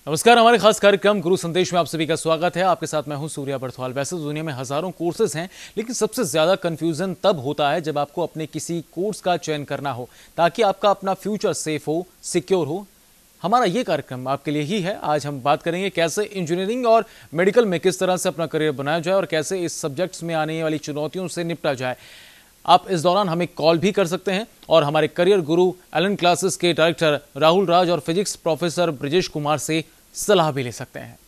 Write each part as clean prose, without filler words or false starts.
नमस्कार। हमारे खास कार्यक्रम गुरु संदेश में आप सभी का स्वागत है। आपके साथ मैं हूं सूर्या बरथवाल। वैसे तो दुनिया में हजारों कोर्सेज हैं, लेकिन सबसे ज्यादा कंफ्यूजन तब होता है जब आपको अपने किसी कोर्स का चयन करना हो ताकि आपका अपना फ्यूचर सेफ हो, सिक्योर हो। हमारा ये कार्यक्रम आपके लिए ही है। आज हम बात करेंगे कैसे इंजीनियरिंग और मेडिकल में किस तरह से अपना करियर बनाया जाए और कैसे इस सब्जेक्ट्स में आने वाली चुनौतियों से निपटा जाए। आप इस दौरान हमें कॉल भी कर सकते हैं और हमारे करियर गुरु एलन क्लासेस के डायरेक्टर राहुल राज और फिजिक्स प्रोफेसर ब्रिजेश कुमार से सलाह भी ले सकते हैं।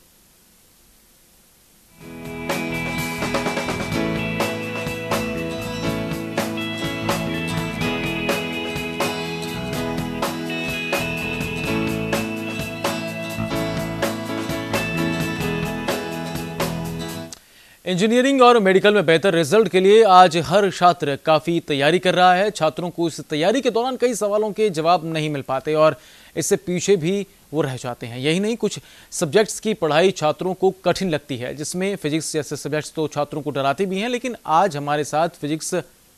इंजीनियरिंग और मेडिकल में बेहतर रिजल्ट के लिए आज हर छात्र काफी तैयारी कर रहा है। छात्रों को इस तैयारी के दौरान कई सवालों के जवाब नहीं मिल पाते और इससे पीछे भी वो रह जाते हैं। यही नहीं, कुछ सब्जेक्ट्स की पढ़ाई छात्रों को कठिन लगती है, जिसमें फिजिक्स जैसे सब्जेक्ट्स तो छात्रों को डराते भी हैं। लेकिन आज हमारे साथ फिजिक्स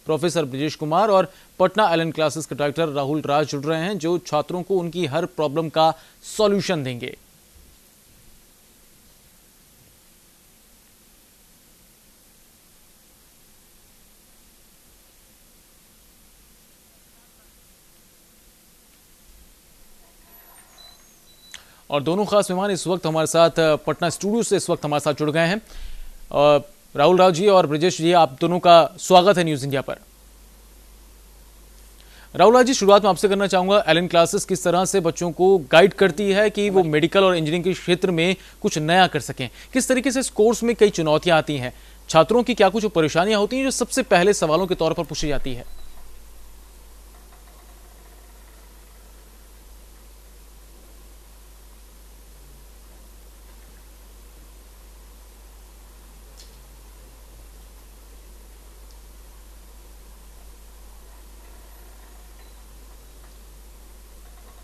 प्रोफेसर ब्रिजेश कुमार और पटना एलन क्लासेस के डायरेक्टर राहुल राज जुड़ रहे हैं, जो छात्रों को उनकी हर प्रॉब्लम का सॉल्यूशन देंगे। और दोनों खास मेहमान इस वक्त हमारे साथ पटना स्टूडियो से इस वक्त हमारे साथ जुड़ गए हैं। राहुल राव जी और ब्रिजेश जी, आप दोनों का स्वागत है न्यूज इंडिया पर। राहुल राव जी, शुरुआत में आपसे करना चाहूंगा, एलन क्लासेस किस तरह से बच्चों को गाइड करती है कि वो मेडिकल और इंजीनियरिंग के क्षेत्र में कुछ नया कर सकें? किस तरीके से इस कोर्स में कई चुनौतियां आती हैं, छात्रों की क्या कुछ परेशानियां होती हैं जो सबसे पहले सवालों के तौर पर पूछी जाती है?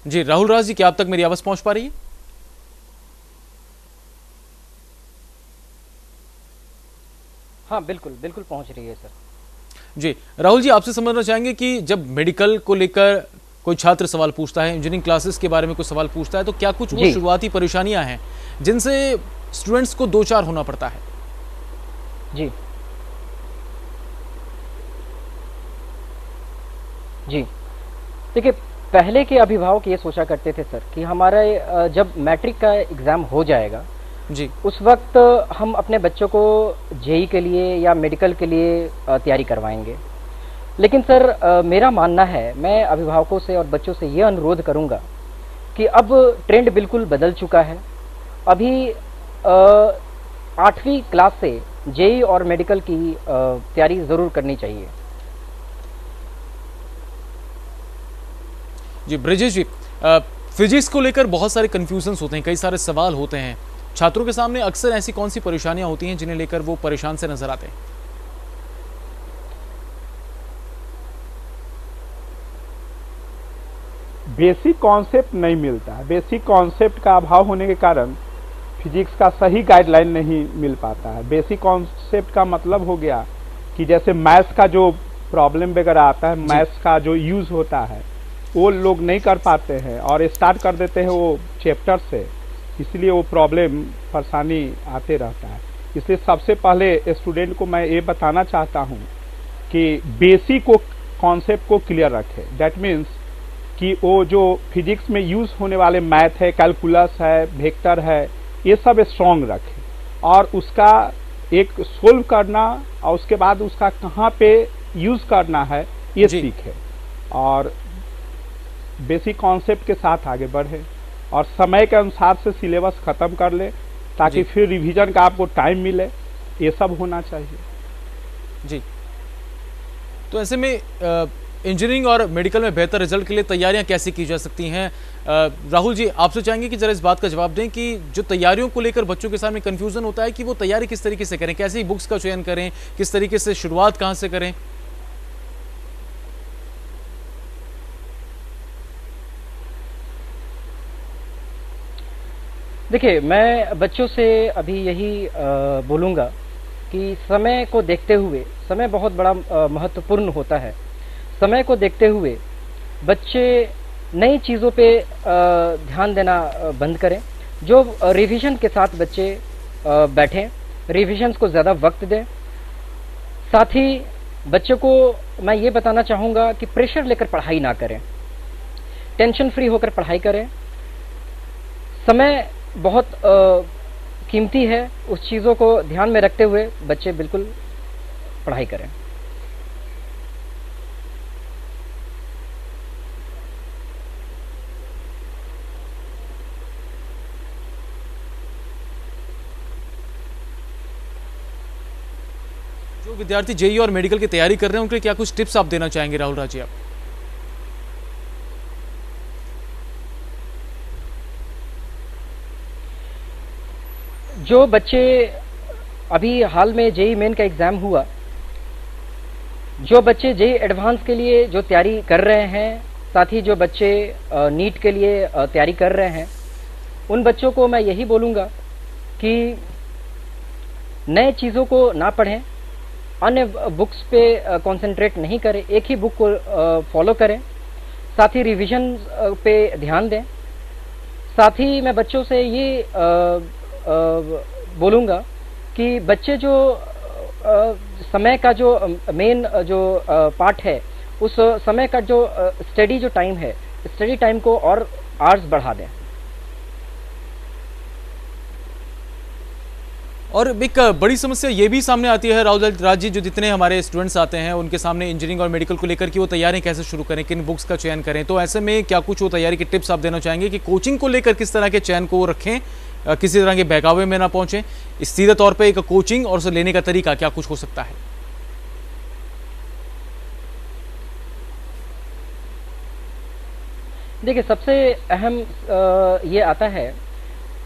जी राहुल राज जी, क्या आप तक मेरी आवाज पहुंच पा रही है? हाँ, बिल्कुल बिल्कुल पहुंच रही है सर। जी राहुल जी, आपसे समझना चाहेंगे कि जब मेडिकल को लेकर कोई छात्र सवाल पूछता है, इंजीनियरिंग क्लासेस के बारे में कोई सवाल पूछता है, तो क्या कुछ वो शुरुआती परेशानियां हैं जिनसे स्टूडेंट्स को दो चार होना पड़ता है? जी जी देखिए, पहले के अभिभावक ये सोचा करते थे सर कि हमारे जब मैट्रिक का एग्जाम हो जाएगा जी, उस वक्त हम अपने बच्चों को जेई के लिए या मेडिकल के लिए तैयारी करवाएंगे। लेकिन सर मेरा मानना है, मैं अभिभावकों से और बच्चों से ये अनुरोध करूंगा कि अब ट्रेंड बिल्कुल बदल चुका है। अभी 8वीं क्लास से जेई और मेडिकल की तैयारी जरूर करनी चाहिए। जी ब्रिजेश जी, फिजिक्स को लेकर बहुत सारे कंफ्यूजन्स होते हैं, कई सारे सवाल होते हैं। छात्रों के सामने अक्सर ऐसी कौन सी परेशानियां होती हैं जिन्हें लेकर वो परेशान से नजर आते हैं? बेसिक कॉन्सेप्ट नहीं मिलता है। बेसिक कॉन्सेप्ट का अभाव होने के कारण फिजिक्स का सही गाइडलाइन नहीं मिल पाता है। बेसिक कॉन्सेप्ट का मतलब हो गया कि जैसे मैथ्स का जो प्रॉब्लम वगैरह आता है, मैथ्स का जो यूज होता है वो लोग नहीं कर पाते हैं और स्टार्ट कर देते हैं वो चैप्टर से, इसलिए वो प्रॉब्लम परेशानी आते रहता है। इसलिए सबसे पहले स्टूडेंट को मैं ये बताना चाहता हूँ कि बेसिक को कॉन्सेप्ट को क्लियर रखे। दैट मीन्स कि वो जो फिजिक्स में यूज होने वाले मैथ है, कैलकुलस है, वेक्टर है, ये सब स्ट्रॉन्ग रखे और उसका एक सोल्व करना और उसके बाद उसका कहाँ पे यूज करना है ये सीखे और बेसिक कॉन्सेप्ट के साथ आगे बढ़े और समय के अनुसार से सिलेबस खत्म कर ले ताकि फिर रिवीजन का आपको टाइम मिले। ये सब होना चाहिए। जी, तो ऐसे में इंजीनियरिंग और मेडिकल में बेहतर रिजल्ट के लिए तैयारियां कैसे की जा सकती हैं? राहुल जी, आपसे चाहेंगे कि जरा इस बात का जवाब दें कि जो तैयारियों को लेकर बच्चों के सामने कंफ्यूजन होता है कि वो तैयारी किस तरीके से करें, कैसे बुक्स का चयन करें, किस तरीके से शुरुआत कहां से करें? देखिए, मैं बच्चों से अभी यही बोलूँगा कि समय को देखते हुए, समय बहुत बड़ा महत्वपूर्ण होता है। समय को देखते हुए बच्चे नई चीज़ों पे ध्यान देना बंद करें जो रिवीजन के साथ बच्चे बैठें, रिवीजन्स को ज़्यादा वक्त दें। साथ ही बच्चों को मैं ये बताना चाहूँगा कि प्रेशर लेकर पढ़ाई ना करें, टेंशन फ्री होकर पढ़ाई करें। समय बहुत कीमती है, उस चीज़ों को ध्यान में रखते हुए बच्चे बिल्कुल पढ़ाई करें। जो विद्यार्थी जेईई और मेडिकल की तैयारी कर रहे हैं उनके लिए क्या कुछ टिप्स आप देना चाहेंगे राहुल राजी आप? जो बच्चे अभी हाल में जेईई मेन का एग्ज़ाम हुआ, जो बच्चे जेईई एडवांस के लिए जो तैयारी कर रहे हैं, साथ ही जो बच्चे नीट के लिए तैयारी कर रहे हैं, उन बच्चों को मैं यही बोलूँगा कि नए चीज़ों को ना पढ़ें, अन्य बुक्स पे कंसंट्रेट नहीं करें, एक ही बुक को फॉलो करें। साथ ही रिवीजन पे ध्यान दें। साथ ही मैं बच्चों से ये बोलूँगा कि बच्चे जो समय का जो मेन जो पार्ट है, उस समय का जो स्टडी जो टाइम है, स्टडी टाइम को और आवर्स बढ़ा दें। और एक बड़ी समस्या ये भी सामने आती है राहुल राज जी, जो जितने हमारे स्टूडेंट्स आते हैं उनके सामने इंजीनियरिंग और मेडिकल को लेकर कि वो तैयारी कैसे शुरू करें, किन बुक्स का चयन करें। तो ऐसे में क्या कुछ वो तैयारी की टिप्स आप देना चाहेंगे कि कोचिंग को लेकर किस तरह के चयन को रखें, किसी तरह के बहकावे में ना पहुंचे, सीधे तौर पे एक कोचिंग और उसे लेने का तरीका क्या कुछ हो सकता है? देखिए, सबसे अहम ये आता है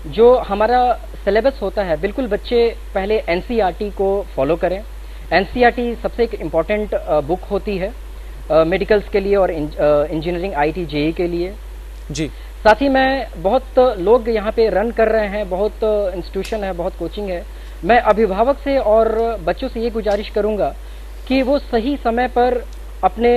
जो हमारा सिलेबस होता है, बिल्कुल बच्चे पहले एनसीईआरटी को फॉलो करें। एनसीईआरटी सबसे एक इम्पॉर्टेंट बुक होती है मेडिकल्स के लिए और इंजीनियरिंग आईटी जेईई के लिए जी। साथ ही मैं बहुत लोग यहाँ पे रन कर रहे हैं, बहुत इंस्टीट्यूशन है, बहुत कोचिंग है। मैं अभिभावक से और बच्चों से ये गुजारिश करूँगा कि वो सही समय पर अपने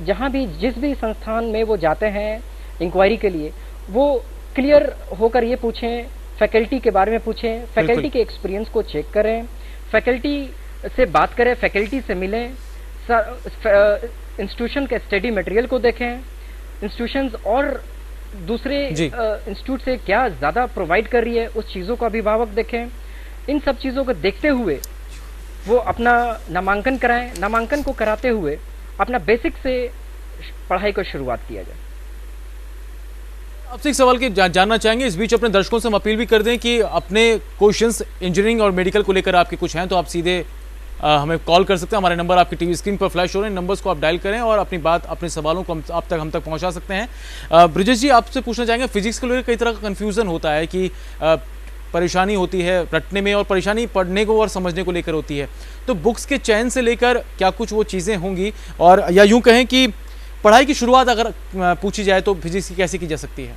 जहाँ भी जिस भी संस्थान में वो जाते हैं इंक्वायरी के लिए, वो क्लियर होकर ये पूछें, फैकल्टी के बारे में पूछें, फैकल्टी के एक्सपीरियंस को चेक करें, फैकल्टी से बात करें, फैकल्टी से मिलें, इंस्टीट्यूशन के स्टडी मटेरियल को देखें, इंस्टीट्यूशंस और दूसरे इंस्टीट्यूट से क्या ज़्यादा प्रोवाइड कर रही है उस चीज़ों को अभिभावक देखें। इन सब चीज़ों को देखते हुए वो अपना नामांकन कराएं, नामांकन को कराते हुए अपना बेसिक से पढ़ाई को शुरुआत किया जाए। आपसे एक सवाल की जानना चाहेंगे, इस बीच अपने दर्शकों से हम अपील भी कर दें कि अपने क्वेश्चंस इंजीनियरिंग और मेडिकल को लेकर आपके कुछ हैं तो आप सीधे हमें कॉल कर सकते हैं। हमारे नंबर आपकी टीवी स्क्रीन पर फ्लैश हो रहे हैं, नंबर्स को आप डायल करें और अपनी बात, अपने सवालों को हम तक पहुंचा सकते हैं। ब्रिजेश जी, आपसे पूछना चाहेंगे, फिजिक्स को लेकर कई तरह का कन्फ्यूज़न होता है कि परेशानी होती है रटने में और परेशानी पढ़ने को और समझने को लेकर होती है, तो बुक्स के चयन से लेकर क्या कुछ वो चीज़ें होंगी, और या यूँ कहें कि पढ़ाई की शुरुआत अगर पूछी जाए तो फिजिक्स की कैसे की जा सकती है?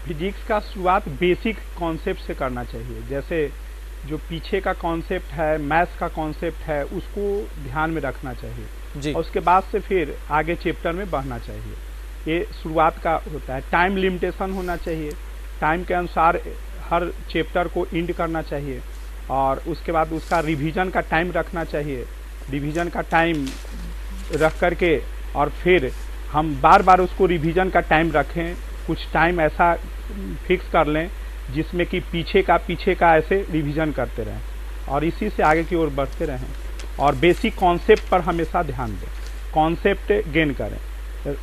फिजिक्स का शुरुआत बेसिक कॉन्सेप्ट से करना चाहिए। जैसे जो पीछे का कॉन्सेप्ट है, मैथ्स का कॉन्सेप्ट है, उसको ध्यान में रखना चाहिए जी। और उसके बाद से फिर आगे चैप्टर में बढ़ना चाहिए। ये शुरुआत का होता है। टाइम लिमिटेशन होना चाहिए, टाइम के अनुसार हर चैप्टर को एंड करना चाहिए, और उसके बाद उसका रिवीजन का टाइम रखना चाहिए। रिवीजन का टाइम रख करके और फिर हम बार बार उसको रिवीजन का टाइम रखें, कुछ टाइम ऐसा फिक्स कर लें जिसमें कि पीछे का ऐसे रिवीजन करते रहें और इसी से आगे की ओर बढ़ते रहें। और बेसिक कॉन्सेप्ट पर हमेशा ध्यान दें, कॉन्सेप्ट गेन करें,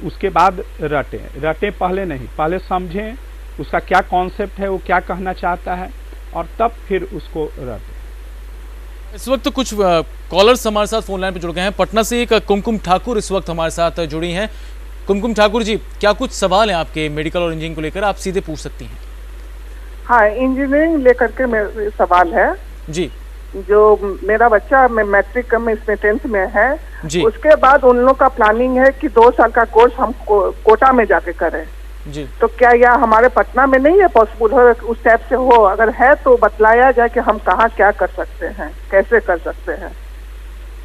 उसके बाद रटें पहले नहीं, पहले समझें उसका क्या कॉन्सेप्ट है, वो क्या कहना चाहता है, और तब फिर उसको रटें। इस वक्त कुछ कॉलर्स हमारे साथ फोन लाइन पर जुड़ गए हैं। पटना से एक कुमकुम ठाकुर इस वक्त हमारे साथ जुड़ी हैं। कुमकुम ठाकुर जी, क्या कुछ सवाल हैं आपके मेडिकल और इंजीनियरिंग को लेकर, आप सीधे पूछ सकती हैं। हाँ, इंजीनियरिंग लेकर के मेरा सवाल है जी। जो मेरा बच्चा मैट्रिक में इसमें 10th में है जी। उसके बाद उन लोग का प्लानिंग है कि 2 साल का कोर्स हम कोटा में जाके करें जी। तो क्या यह हमारे पटना में नहीं है पॉसिबल हो, उस टाइप से हो? अगर है तो बतलाया जाए कि हम कहाँ क्या कर सकते हैं, कैसे कर सकते हैं।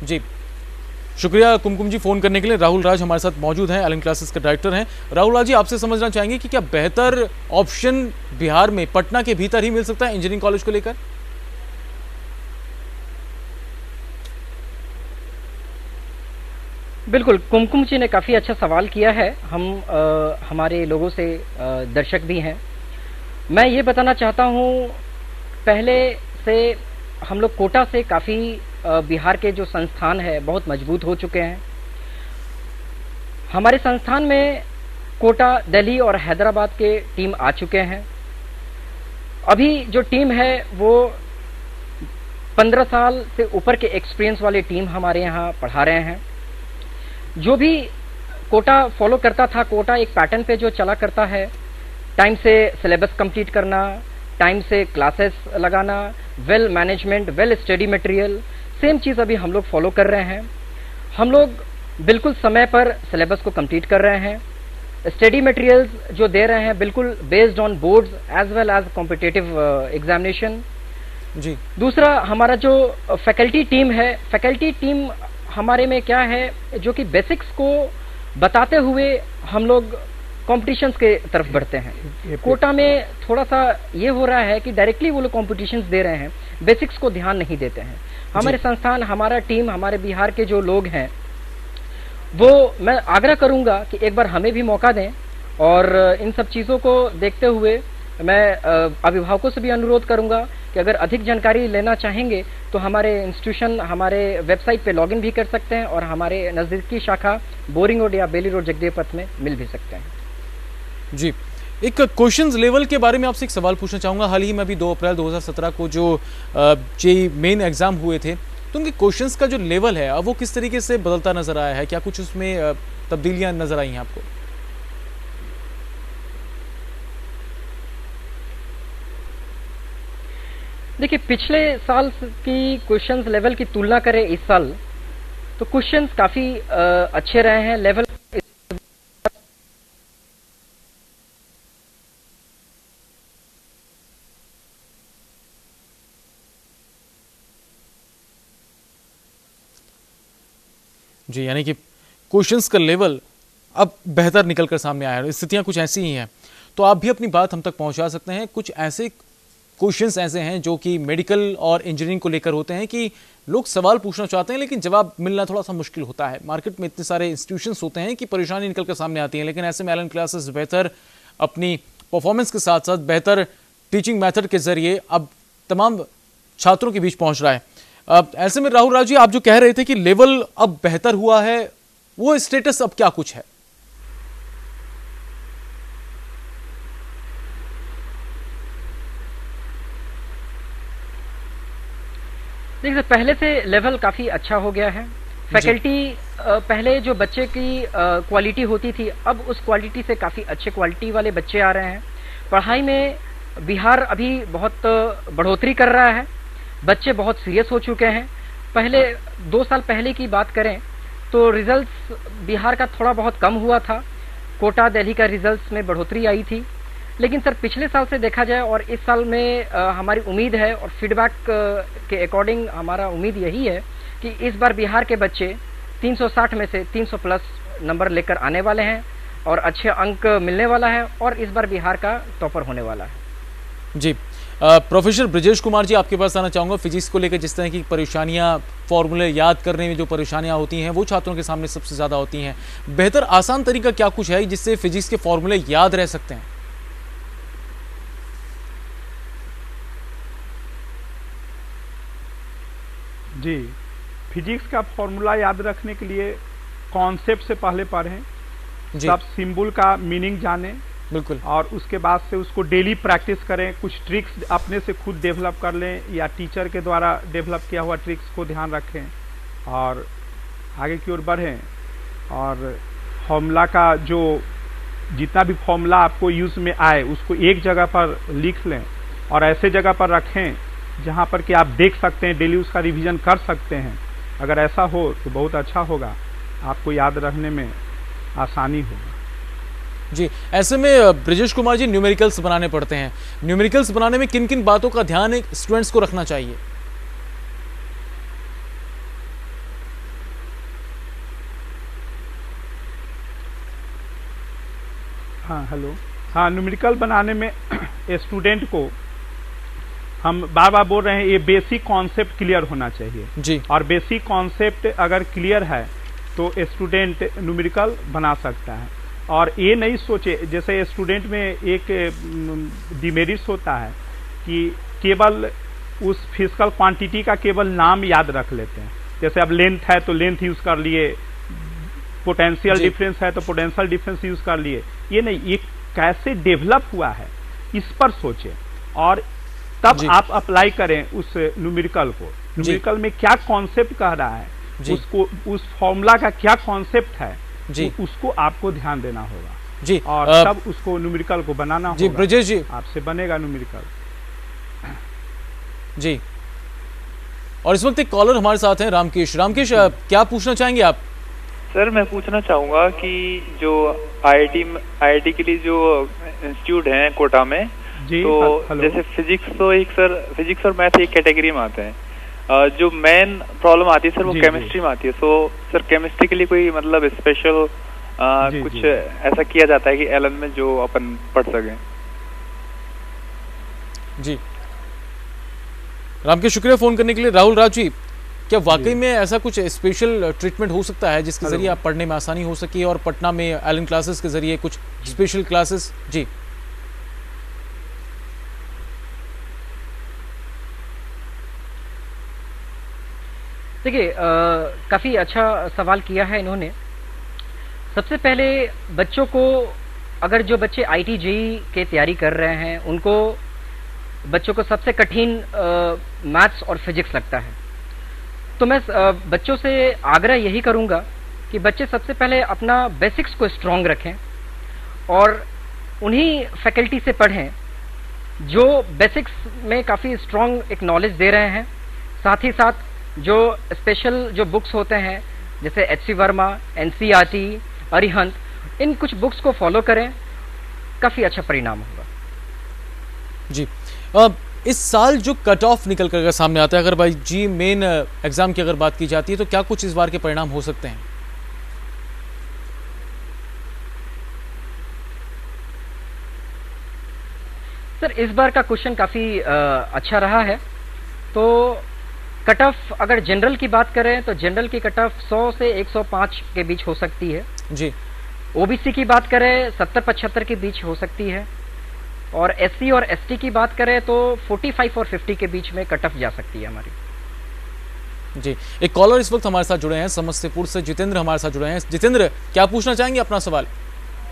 जी, शुक्रिया कुमकुम जी फोन करने के लिए। राहुल राज हमारे साथ मौजूद हैं, एलन क्लासेस के डायरेक्टर हैं। राहुल राज जी, आपसे समझना चाहेंगे कि क्या बेहतर ऑप्शन बिहार में पटना के भीतर ही मिल सकता है इंजीनियरिंग कॉलेज को लेकर? बिल्कुल, कुमकुम जी ने काफ़ी अच्छा सवाल किया है। हम हमारे लोगों से दर्शक भी हैं। मैं ये बताना चाहता हूँ, पहले से हम लोग कोटा से काफ़ी बिहार के जो संस्थान है बहुत मजबूत हो चुके हैं। हमारे संस्थान में कोटा, दिल्ली और हैदराबाद के टीम आ चुके हैं। अभी जो टीम है वो 15 साल से ऊपर के एक्सपीरियंस वाली टीम हमारे यहाँ पढ़ा रहे हैं। जो भी कोटा फॉलो करता था, कोटा एक पैटर्न पे जो चला करता है, टाइम से सिलेबस कंप्लीट करना, टाइम से क्लासेस लगाना, well management, well study material, same चीज़ अभी हम लोग फॉलो कर रहे हैं। हम लोग बिल्कुल समय पर सिलेबस को कंप्लीट कर रहे हैं। स्टडी मटेरियल्स जो दे रहे हैं बिल्कुल based on boards as well as competitive examination. जी, दूसरा, हमारा जो फैकल्टी टीम है, फैकल्टी टीम हमारे में क्या है, जो कि बेसिक्स को बताते हुए हम लोग कॉम्पिटिशन्स के तरफ बढ़ते हैं। कोटा में थोड़ा सा ये हो रहा है कि डायरेक्टली वो लोग कॉम्पिटिशन्स दे रहे हैं, बेसिक्स को ध्यान नहीं देते हैं। हमारे संस्थान, हमारा टीम, हमारे बिहार के जो लोग हैं, वो मैं आग्रह करूंगा कि एक बार हमें भी मौका दें। और इन सब चीज़ों को देखते हुए मैं अभिभावकों से भी अनुरोध करूंगा कि अगर अधिक जानकारी लेना चाहेंगे तो हमारे इंस्टीट्यूशन, हमारे वेबसाइट पे लॉगिन भी कर सकते हैं और हमारे नज़दीकी शाखा बोरिंग रोड या बेली रोड जगदेव पथ में मिल भी सकते हैं। जी, एक क्वेश्चंस लेवल के बारे में आपसे एक सवाल पूछना चाहूँगा। हाल ही में अभी 2 अप्रैल 2017 को जो जेईई मेन एग्जाम हुए थे, तो उनके क्वेश्चंस का जो लेवल है अब वो किस तरीके से बदलता नजर आया है? क्या कुछ उसमें तब्दीलियां नजर आई हैं आपको? देखिए, पिछले साल की क्वेश्चंस लेवल की तुलना करें इस साल, तो क्वेश्चंस काफ़ी अच्छे रहे हैं। लेवल जी, यानी कि क्वेश्चंस का लेवल अब बेहतर निकल कर सामने आया है। स्थितियां कुछ ऐसी ही हैं, तो आप भी अपनी बात हम तक पहुंचा सकते हैं। कुछ ऐसे क्वेश्चंस ऐसे हैं जो कि मेडिकल और इंजीनियरिंग को लेकर होते हैं कि लोग सवाल पूछना चाहते हैं लेकिन जवाब मिलना थोड़ा सा मुश्किल होता है। मार्केट में इतने सारे इंस्टीट्यूशंस होते हैं कि परेशानी निकल कर सामने आती है, लेकिन ऐसे में एलन क्लासेस बेहतर अपनी परफॉर्मेंस के साथ साथ बेहतर टीचिंग मेथड के जरिए अब तमाम छात्रों के बीच पहुंच रहा है। अब ऐसे में राहुल राज जी, आप जो कह रहे थे कि लेवल अब बेहतर हुआ है, वो स्टेटस अब क्या कुछ है? देखिए, पहले से लेवल काफ़ी अच्छा हो गया है। फैकल्टी, पहले जो बच्चे की क्वालिटी होती थी, अब उस क्वालिटी से काफ़ी अच्छे क्वालिटी वाले बच्चे आ रहे हैं। पढ़ाई में बिहार अभी बहुत बढ़ोतरी कर रहा है। बच्चे बहुत सीरियस हो चुके हैं। पहले 2 साल पहले की बात करें तो रिजल्ट्स बिहार का थोड़ा बहुत कम हुआ था। कोटा, दिल्ली का रिजल्ट्स में बढ़ोतरी आई थी। लेकिन सर, पिछले साल से देखा जाए और इस साल में हमारी उम्मीद है और फीडबैक के अकॉर्डिंग हमारा उम्मीद यही है कि इस बार बिहार के बच्चे 360 में से 300 प्लस नंबर लेकर आने वाले हैं और अच्छे अंक मिलने वाला है और इस बार बिहार का टॉपर होने वाला है। जी, प्रोफेसर ब्रजेश कुमार जी, आपके पास आना चाहूँगा। फिजिक्स को लेकर जिस तरह की परेशानियाँ, फॉर्मूले याद करने में जो परेशानियाँ होती हैं, वो छात्रों के सामने सबसे ज़्यादा होती हैं। बेहतर आसान तरीका क्या कुछ है जिससे फिजिक्स के फॉर्मूले याद रह सकते हैं? जी, फिजिक्स का फॉर्मूला याद रखने के लिए कॉन्सेप्ट से पहले पढ़ें, तब सिंबल का मीनिंग जानें, बिल्कुल, और उसके बाद से उसको डेली प्रैक्टिस करें। कुछ ट्रिक्स अपने से खुद डेवलप कर लें या टीचर के द्वारा डेवलप किया हुआ ट्रिक्स को ध्यान रखें और आगे की ओर बढ़ें। और फॉर्मूला का जो जितना भी फॉर्मूला आपको यूज़ में आए उसको एक जगह पर लिख लें और ऐसे जगह पर रखें जहाँ पर कि आप देख सकते हैं, डेली उसका रिवीजन कर सकते हैं। अगर ऐसा हो तो बहुत अच्छा होगा, आपको याद रखने में आसानी होगा। जी, ऐसे में ब्रजेश कुमार जी, न्यूमेरिकल्स बनाने पड़ते हैं। न्यूमेरिकल्स बनाने में किन किन बातों का ध्यान एक स्टूडेंट्स को रखना चाहिए? हाँ हेलो। हाँ, न्यूमेरिकल बनाने में स्टूडेंट को हम बार बार बोल रहे हैं ये बेसिक कॉन्सेप्ट क्लियर होना चाहिए जी। और बेसिक कॉन्सेप्ट अगर क्लियर है तो स्टूडेंट न्यूमेरिकल बना सकता है। और ये नहीं सोचे, जैसे स्टूडेंट में एक डिमेरिट्स होता है कि केवल उस फिजिकल क्वांटिटी का केवल नाम याद रख लेते हैं। जैसे अब लेंथ है तो लेंथ यूज कर लिए, पोटेंशियल डिफरेंस है तो पोटेंशियल डिफरेंस यूज कर लिए। ये नहीं, ये कैसे डेवलप हुआ है इस पर सोचे और तब आप अप्लाई करें उस न्यूमेरिकल को। न्यूमेरिकल में क्या कॉन्सेप्ट कह रहा है, उसको उस फॉर्मूला का क्या कॉन्सेप्ट है जी, उसको आपको ध्यान देना होगा जी। और तब उसको न्यूमेरिकल को बनाना होगा। जी ब्रजेश जी, आपसे बनेगा न्यूमेरिकल जी। और इस वक्त एक कॉलर हमारे साथ हैं, रामकेश। रामकेश, क्या पूछना चाहेंगे आप? सर मैं पूछना चाहूंगा कि जो आईआईटी के लिए जो इंस्टीट्यूट हैं कोटा में, तो जैसे फिजिक्स तो एक सर फिजिक्स और मैथ एक कैटेगरी में आते हैं, जो मेन प्रॉब्लम आती है सर वो केमिस्ट्री में आती है। सो सर केमिस्ट्री के लिए कोई मतलब स्पेशल कुछ ऐसा किया जाता है कि एलन में जो अपन पढ़ सकें? जी रामकेश, शुक्रिया फोन करने के लिए। राहुल राज जी, क्या वाकई में ऐसा कुछ स्पेशल ट्रीटमेंट हो सकता है जिसके जरिए आप पढ़ने में आसानी हो सके, और पटना में एलन क्लासेस के जरिए कुछ स्पेशल क्लासेस? जी देखिए, काफ़ी अच्छा सवाल किया है इन्होंने। सबसे पहले बच्चों को, अगर जो बच्चे आईटी जेईई के तैयारी कर रहे हैं उनको, बच्चों को सबसे कठिन मैथ्स और फिजिक्स लगता है, तो मैं बच्चों से आग्रह यही करूंगा कि बच्चे सबसे पहले अपना बेसिक्स को स्ट्रॉन्ग रखें और उन्हीं फैकल्टी से पढ़ें जो बेसिक्स में काफ़ी स्ट्रॉन्ग एक नॉलेज दे रहे हैं। साथ ही साथ जो स्पेशल जो बुक्स होते हैं जैसे एच.सी. वर्मा, एनसीईआरटी, अरिहंत, इन कुछ बुक्स को फॉलो करें, काफ़ी अच्छा परिणाम होगा। जी, इस साल जो कट ऑफ निकल कर सामने आता है, अगर भाई जी मेन एग्जाम की अगर बात की जाती है, तो क्या कुछ इस बार के परिणाम हो सकते हैं? सर इस बार का क्वेश्चन काफ़ी अच्छा रहा है। तो कट ऑफ अगर जनरल की बात करें तो जनरल की कट ऑफ 100 से 105 के बीच हो सकती है जी। ओबीसी की बात करें 70-75 के बीच हो सकती है, और एससी और एसटी की बात करें तो 45 और 50 के बीच में कट ऑफ जा सकती है हमारी। जी, एक कॉलर इस वक्त हमारे साथ जुड़े हैं समस्तीपुर से, जितेंद्र हमारे साथ जुड़े हैं। जितेंद्र, क्या पूछना चाहेंगे अपना सवाल?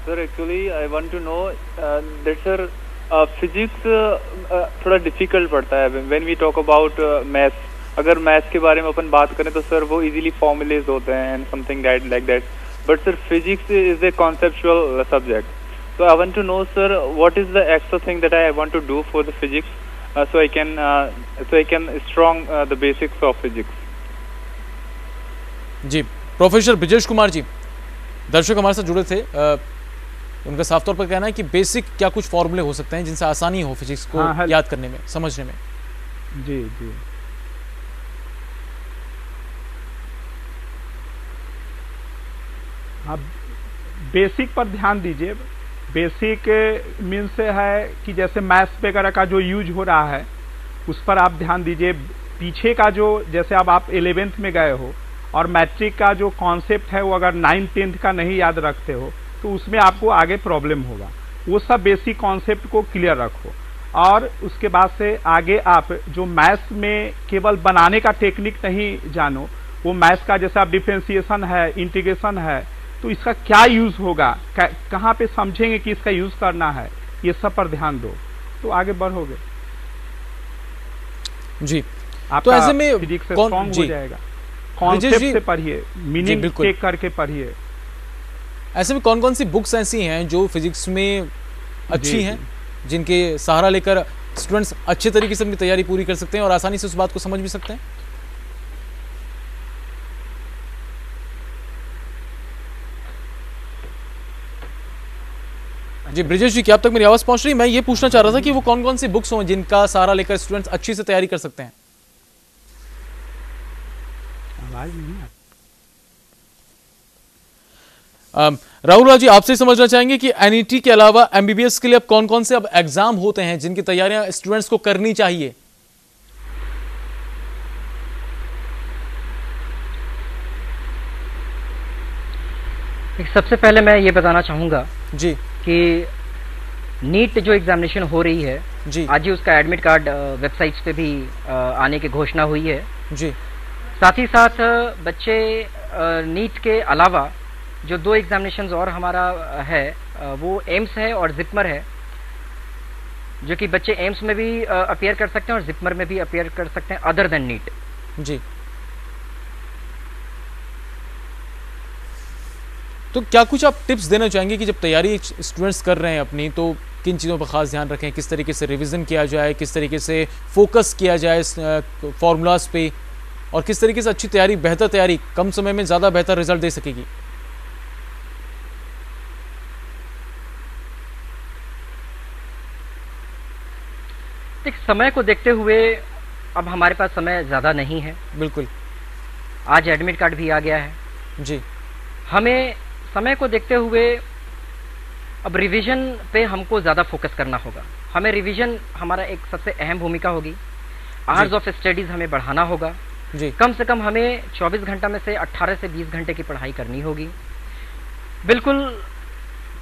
Sir actually I want to know that sir physics थोड़ा डिफिकल्ट पड़ता है when we talk about maths. अगर मैथ्स के बारे में अपन बात करें तो सर वो इजीली फॉर्मूलेज होते हैं and something like that, but sir physics is a conceptual subject. So I want to know, sir, what is the extra thing that I want to do for the physics, so I can strong the basics of physics. जी, professor Brajesh Kumar ji, दर्शक हमारे साथ जुड़े थे, उनका साफ तौर पर कहना है कि बेसिक क्या कुछ फॉर्मूले हो सकते हैं जिनसे आसानी हो फिजिक्स को याद करने में, समझने में। जी जी, हाँ, बेसिक पर ध्यान दीजिए। बेसिक मीन्स है कि जैसे मैथ्स वगैरह का जो यूज हो रहा है उस पर आप ध्यान दीजिए। पीछे का जो, जैसे अब आप 11th में गए हो और मैट्रिक का जो कॉन्सेप्ट है वो अगर 9th 10th का नहीं याद रखते हो तो उसमें आपको आगे प्रॉब्लम होगा। वो सब बेसिक कॉन्सेप्ट को क्लियर रखो और उसके बाद से आगे आप जो मैथ्स में केवल बनाने का टेक्निक नहीं जानो, वो मैथ्स का जैसे आप डिफरेंशिएशन है, इंटीग्रेशन है, तो इसका क्या यूज होगा, कहाँ पे समझेंगे कि इसका यूज करना है, ये सब पर ध्यान दो तो आगे बढ़ोगे जी। आपका तो ऐसे में फिजिक्स स्ट्रॉन्ग हो जाएगा। कॉन्सेप्ट से पढ़िए, मीनिंग चेक करके पढ़िए। ऐसे में कौन कौन सी बुक्स ऐसी हैं जो फिजिक्स में अच्छी हैं, जिनके सहारा लेकर स्टूडेंट्स अच्छे तरीके से अपनी तैयारी पूरी कर सकते हैं और आसानी से उस बात को समझ भी सकते हैं? जी ब्रिजेश जी, क्या अब तक मेरी आवाज पहुंच रही है? मैं ये पूछना चाह रहा था कि वो कौन कौन सी बुक्स हों जिनका सहारा लेकर स्टूडेंट्स अच्छी से तैयारी कर सकते हैं? आवाज नहीं राहुल राव जी, आपसे समझना चाहेंगे कि एनईटी के अलावा एमबीबीएस के लिए अब कौन कौन से अब एग्जाम होते हैं जिनकी तैयारियां स्टूडेंट्स को करनी चाहिए? सबसे पहले मैं ये बताना चाहूँगा जी कि नीट जो एग्जामिनेशन हो रही है जी आज ही उसका एडमिट कार्ड वेबसाइट्स पे भी आने की घोषणा हुई है। जी साथ ही साथ बच्चे नीट के अलावा जो 2 एग्जामिनेशंस और हमारा है वो एम्स है और जिपमर है, जो कि बच्चे एम्स में भी अपीयर कर सकते हैं और जिपमर में भी अपीयर कर सकते हैं अदर देन नीट। जी, तो क्या कुछ आप टिप्स देना चाहेंगे कि जब तैयारी स्टूडेंट्स कर रहे हैं अपनी, तो किन चीज़ों पर खास ध्यान रखें, किस तरीके से रिवीजन किया जाए, किस तरीके से फोकस किया जाए फॉर्मूलाज पे, और किस तरीके से अच्छी तैयारी, बेहतर तैयारी कम समय में ज़्यादा बेहतर रिजल्ट दे सकेगी? एक समय को देखते हुए अब हमारे पास समय ज़्यादा नहीं है। बिल्कुल, आज एडमिट कार्ड भी आ गया है जी। हमें समय को देखते हुए अब रिवीजन पे हमको ज़्यादा फोकस करना होगा। हमें रिवीजन हमारा एक सबसे अहम भूमिका होगी। आवर्स ऑफ स्टडीज़ हमें बढ़ाना होगा जी। कम से कम हमें 24 घंटा में से 18 से 20 घंटे की पढ़ाई करनी होगी। बिल्कुल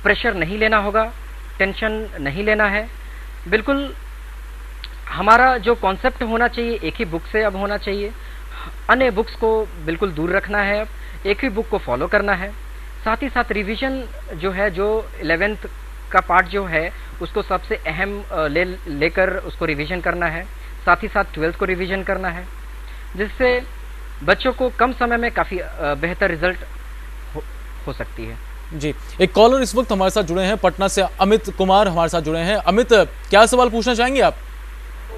प्रेशर नहीं लेना होगा, टेंशन नहीं लेना है। बिल्कुल हमारा जो कॉन्सेप्ट होना चाहिए एक ही बुक से अब होना चाहिए, अन्य बुक्स को बिल्कुल दूर रखना है, अब एक ही बुक को फॉलो करना है। साथ ही साथ रिवीजन जो है, जो 11th का पार्ट जो है उसको सबसे अहम लेकर उसको रिवीजन करना है। साथ ही साथ 12th को रिवीजन करना है, जिससे बच्चों को कम समय में काफ़ी बेहतर रिजल्ट हो सकती है। जी, एक कॉलर इस वक्त हमारे साथ जुड़े हैं, पटना से अमित कुमार हमारे साथ जुड़े हैं। अमित, क्या सवाल पूछना चाहेंगे आप?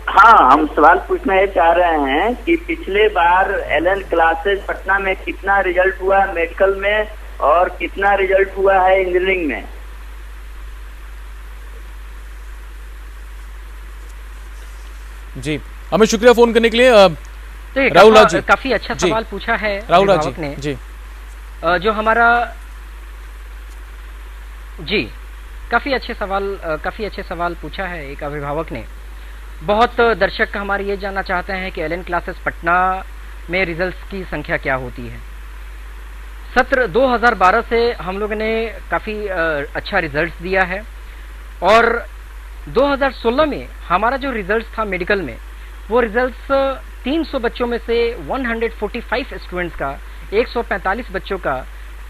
हाँ, हम सवाल पूछना ये चाह रहे हैं कि पिछले बार एलएन क्लासेस पटना में कितना रिजल्ट हुआ है मेडिकल में और कितना रिजल्ट हुआ है इंजीनियरिंग में? जी, हमें शुक्रिया फोन करने के लिए। तो राहुल राव जी, काफी अच्छा सवाल पूछा है राहुल राव जी ने। जी, जो हमारा जी काफी अच्छे सवाल पूछा है एक अभिभावक ने। बहुत दर्शक हमारे ये जानना चाहते हैं कि एलएन क्लासेस पटना में रिजल्ट्स की संख्या क्या होती है। सत्र 2012 से हम लोगों ने काफ़ी अच्छा रिजल्ट्स दिया है और 2016 में हमारा जो रिजल्ट्स था मेडिकल में, वो रिजल्ट्स 300 बच्चों में से 145 स्टूडेंट्स का, 145 बच्चों का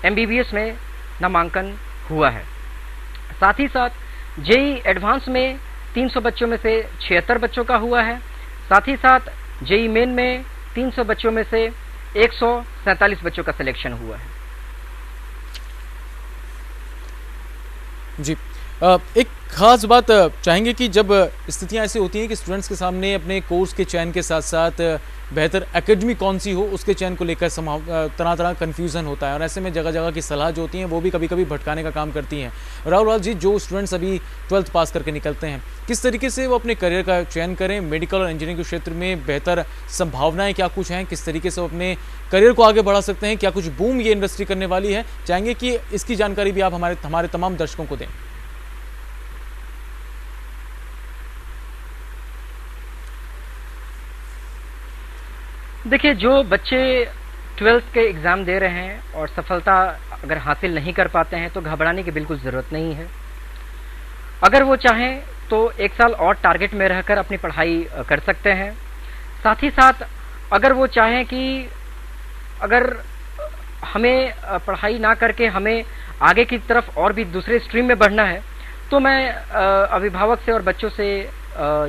एमबीबीएस में नामांकन हुआ है। साथ ही साथ जेई एडवांस में 300 बच्चों में से 76 बच्चों का हुआ है। साथ ही साथ जेई मेन में 300 बच्चों में से 147 बच्चों का सिलेक्शन हुआ है। जी, एक खास बात चाहेंगे कि जब स्थितियां ऐसी होती हैं कि स्टूडेंट्स के सामने अपने कोर्स के चयन के साथ साथ बेहतर एकेडमी कौन सी हो उसके चयन को लेकर तरह तरह कन्फ्यूज़न होता है, और ऐसे में जगह जगह की सलाह जो होती हैं वो भी कभी कभी भटकाने का काम करती हैं। राहुल राव जी, जो स्टूडेंट्स अभी 12th पास करके निकलते हैं, किस तरीके से वो अपने करियर का चयन करें? मेडिकल और इंजीनियरिंग के क्षेत्र में बेहतर संभावनाएं क्या कुछ हैं? किस तरीके से वो अपने करियर को आगे बढ़ा सकते हैं? क्या कुछ बूम ये इंडस्ट्री करने वाली है? चाहेंगे कि इसकी जानकारी भी आप हमारे तमाम दर्शकों को दें। देखिए, जो बच्चे 12th के एग्ज़ाम दे रहे हैं और सफलता अगर हासिल नहीं कर पाते हैं तो घबराने की बिल्कुल ज़रूरत नहीं है। अगर वो चाहें तो 1 साल और टारगेट में रहकर अपनी पढ़ाई कर सकते हैं। साथ ही साथ अगर वो चाहें कि अगर हमें पढ़ाई ना करके हमें आगे की तरफ और भी दूसरे स्ट्रीम में बढ़ना है, तो मैं अभिभावक से और बच्चों से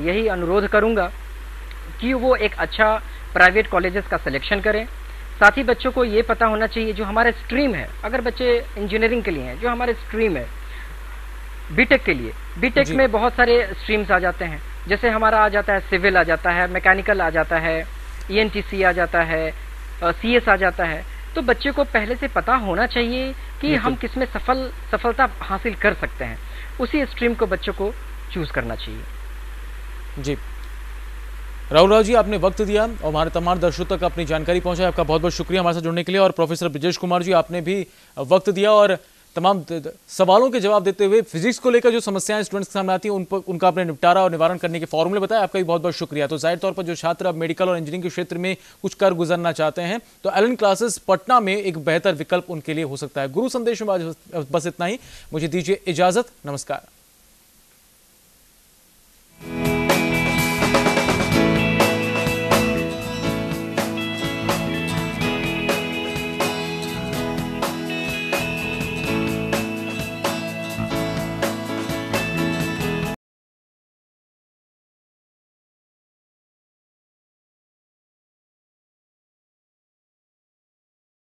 यही अनुरोध करूंगा कि वो एक अच्छा प्राइवेट कॉलेजेस का सिलेक्शन करें। साथ ही बच्चों को ये पता होना चाहिए जो हमारा स्ट्रीम है। अगर बच्चे इंजीनियरिंग के लिए हैं, जो हमारे स्ट्रीम है, बीटेक के लिए, बीटेक में बहुत सारे स्ट्रीम्स आ जाते हैं। जैसे हमारा आ जाता है सिविल, आ जाता है मैकेनिकल, आ जाता है ईएनटीसी, आ जाता है सीएस, आ जाता है। तो बच्चे को पहले से पता होना चाहिए कि हम किसमें सफलता हासिल कर सकते हैं। उसी स्ट्रीम को बच्चों को चूज करना चाहिए। जी, राहुल राव जी, आपने वक्त दिया और हमारे तमाम दर्शकों तक अपनी जानकारी पहुंचाई। आपका बहुत बहुत शुक्रिया हमारे साथ जुड़ने के लिए। और प्रोफेसर ब्रिजेश कुमार जी, आपने भी वक्त दिया और तमाम सवालों के जवाब देते हुए फिजिक्स को लेकर जो समस्याएं स्टूडेंट्स के सामने आती हैं उनका आपने निपटारा और निवारण करने के फॉर्मूले बताया। आपका भी बहुत बहुत शुक्रिया। तो जाहिर तौर पर जो छात्र अब मेडिकल और इंजीनियरिंग के क्षेत्र में कुछ कर गुजरना चाहते हैं तो एलन क्लासेस पटना में एक बेहतर विकल्प उनके लिए हो सकता है। गुरु संदेश में बस इतना ही। मुझे दीजिए इजाजत। नमस्कार।